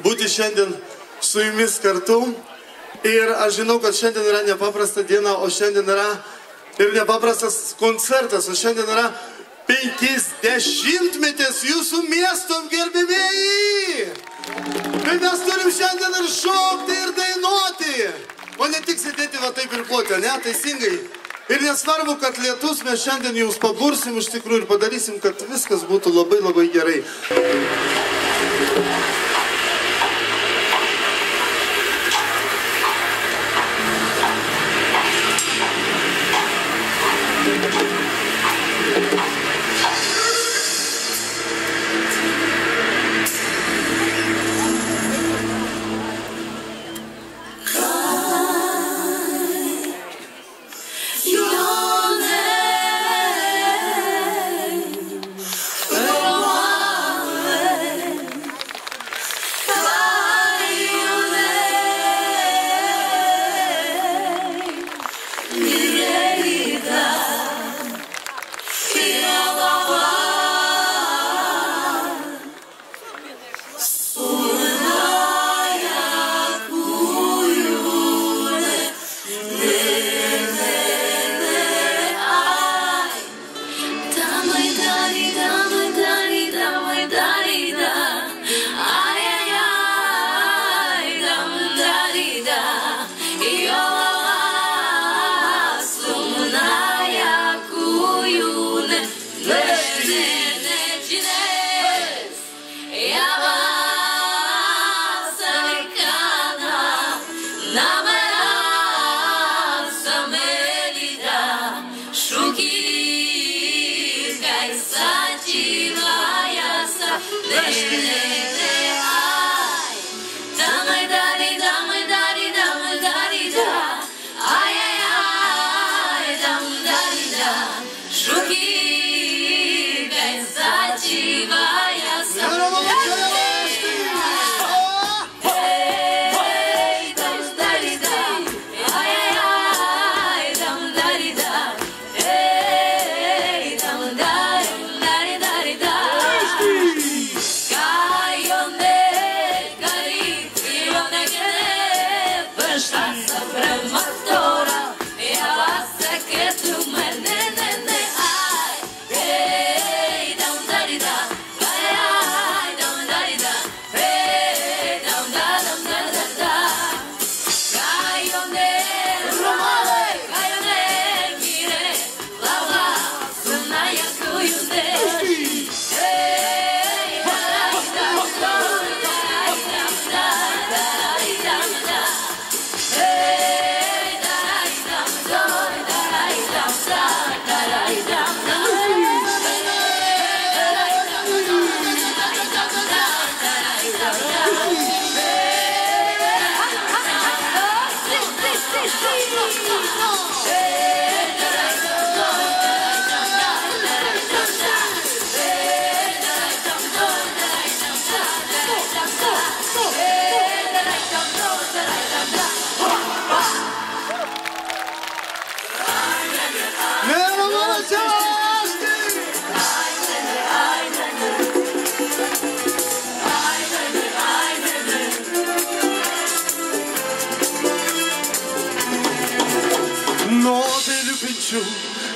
būti šiandien su jumis kartu. Ir aš žinau, kad šiandien yra nepaprasta diena, o šiandien yra ir nepaprastas koncertas, o šiandien yra 50-metis jūsų miesto gerbėmėjai. Tai mes turim šiandien ir šokti, ir dainuoti, o ne tik sėdėti va taip ir ploti, ne, teisingai. Ir nesvarbu, kad lietus, mes šiandien jums pabursim iš tikrųjų ir padarysim, kad viskas būtų labai labai gerai.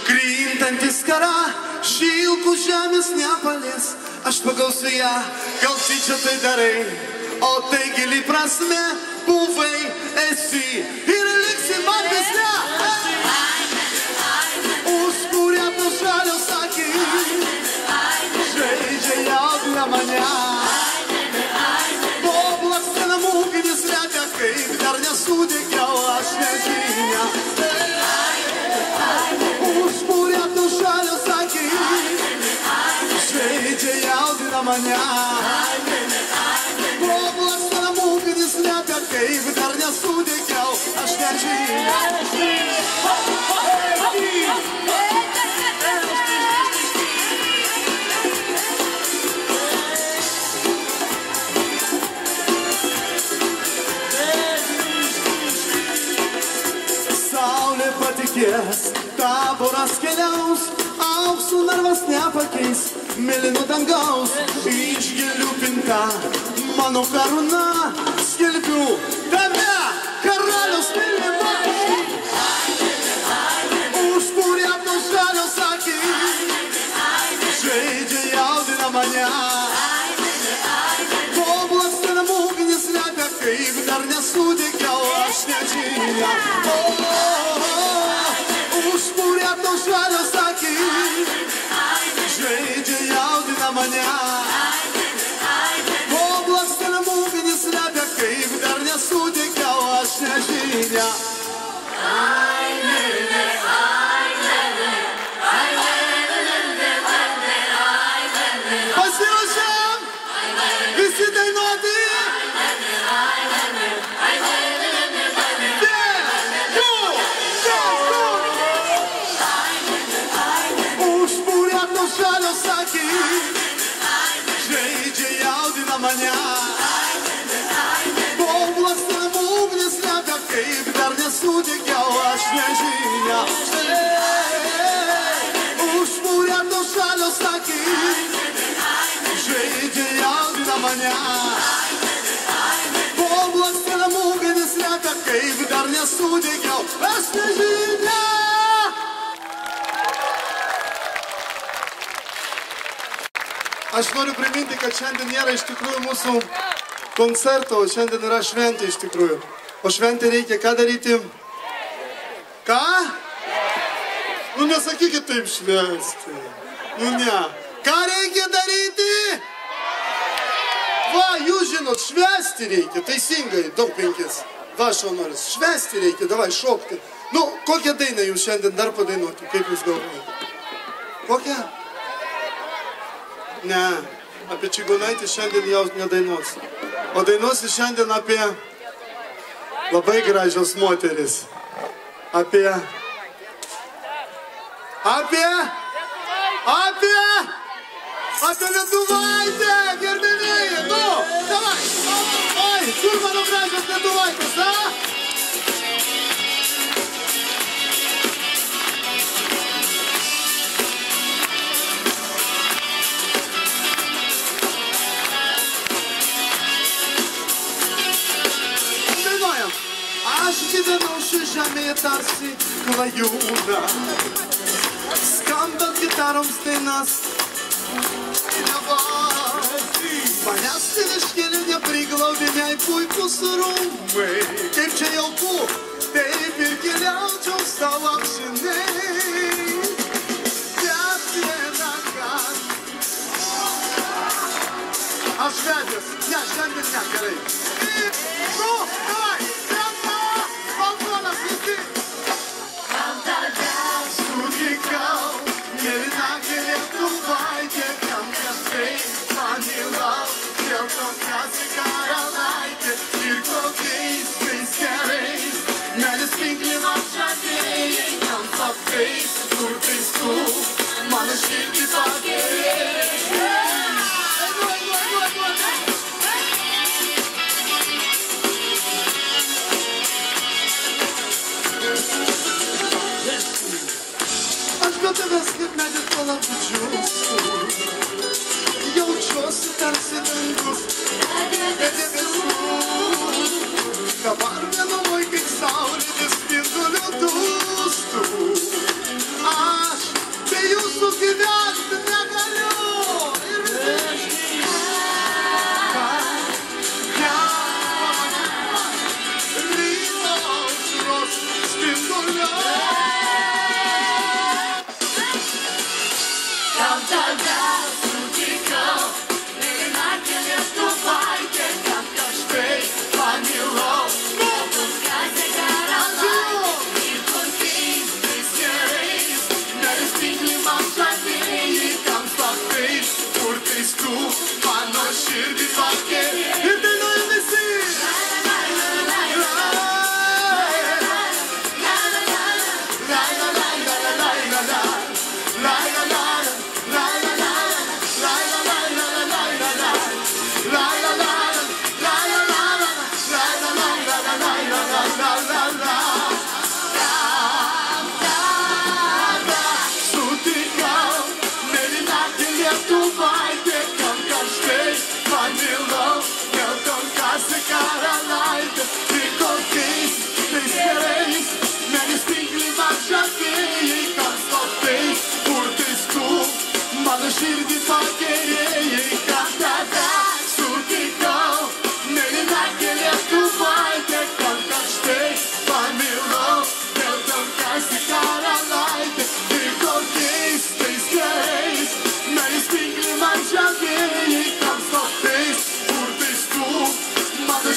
Krintantis kara, šilkų žemės nepalies, aš pagausiu ją, gal tyčia tai darai, o tai gili prasme, buvai, esi ir liksi man visne. Užkūrėtų žalios akis, žaidžia jaudina mane, poblakstena mūginis repia, kaip dar nesudegiau aš nežinia. Užkūrėtų žalios akis, žaidžia jaudina mane, poblakstena mūginis repia, kaip dar nesudegiau aš nežinia. Taboras keliaus, auksų narvas nepakeis, mėlyno dangaus, iš gėlių pinta mano karūna, skelbiu tave, karaliaus mylimą. Užpūrėtos žalios akys, žaidžia jaudina mane. Poblakstena ugnis lepia, kaip dar nesudegiau aš nežinia. Užpūrėtos žalios akys, žaidžia jaudina mane. Poblakstena ugnis lepia, kaip dar nesudegiau aš nežinia. Pasiruošėm visi dainuoti. Užpūrėtos žalios akys, žaidžia jaudina mane. Poblakstena ugnis lepia, kaip dar nesudegiau aš nežinia. Užpūrėtos žalios akys, žaidžia jaudina mane. Poblakstena ugnis lepia, kaip dar nesudegiau aš nežinia. Aš noriu priminti, kad šiandien nėra iš tikrųjų mūsų koncerto, o šiandien yra šventė iš tikrųjų. O šventė reikia ką daryti? Ką? Nu nesakykit taip švęsti. Nu ne. Ką reikia daryti? Va, jūs žinot, švęsti reikia, teisingai, daug penkis. Va, šaunuolis, švęsti reikia, davai, šokti. Nu, kokią dainą jūs šiandien dar padainuoti, kaip jūs galvojate? Kokią? Ne, apie Čigonaitį šiandien jau nedainuos. O dainuosi šiandien apie labai gražios moteris. Apie Lietuvaitę, gerbėmėjai, nu, davai. Oi, kur mano gražios Lietuvaitės, a? Aš gyvenau šį žemėje tarsi klajūna, skambant gitaroms dainas. Manęs tėviškėlė nepriglaudė, nei puikus rūmai. Kaip čia jauku, taip ir keliaučiau savo amžinai. Bet vieną kartą aš vedęs, ne, šiandien ne, gerai. Nu, davai! Sutikau, mėlynakė Lietuvaitė, kam kažkaip pamilau, dėl to kasi karalaitė ir kokiais tais gerais. Meilės pinklino žadėjai, kam faktais, kur tais tu, mano širdį pagerėjai. Aš be tavęs kaip medis palabučius, jaučiuosi tarsi dangus, dabar vienumoj kaip saulės spindulių dūstų. Aš be jūsų gyventi negaliu.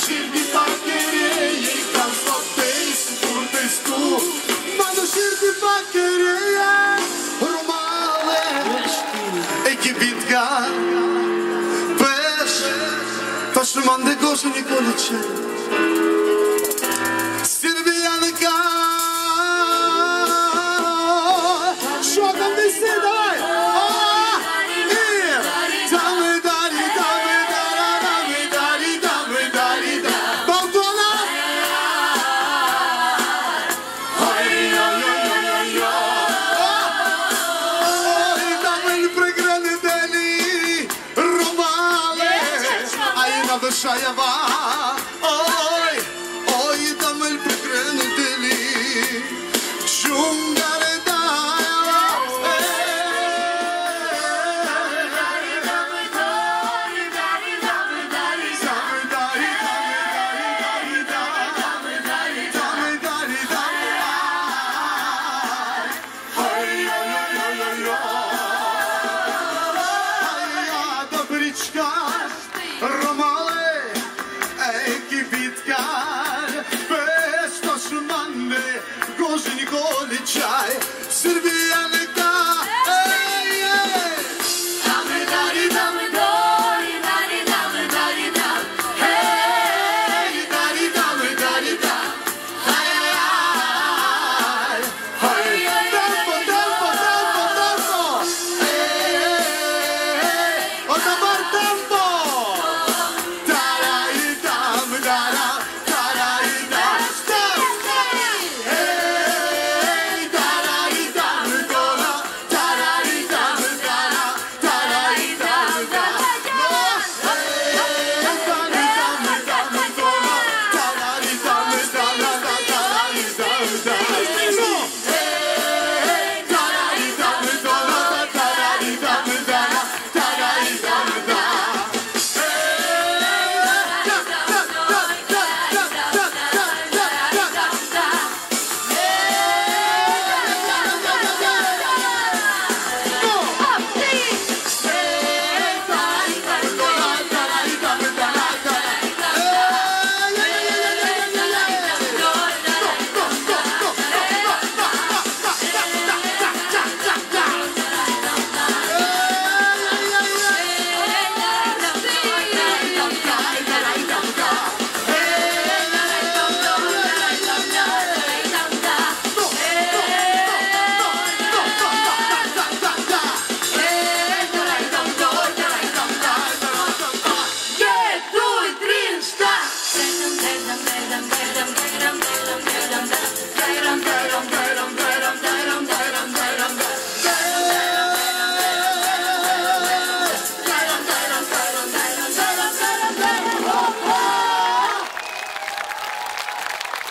širdį pakerėjai, gal slaptais turtais tu. Mano širdį pakerėjai, Romale. Ekibitka, peš, taşıman de goşu Nikolice. Sirviyanka, şokam de seday. Шаева, ой, ой, там el pecrene deli, jungare daia, Goshi Nikolice, Sirviyanka, ey, ey. Dame dari, dame dori, dari, dame dari, dam. Hey, dari, dame dari, dam. Ay, ay, ay. Ay, tempo, tempo, tempo, tempo. Hey, hey, o tamar tempo. Darai, dam, dara.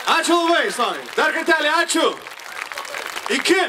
Ačiū labai, Sonai. Dar kartelį ačiū. Iki.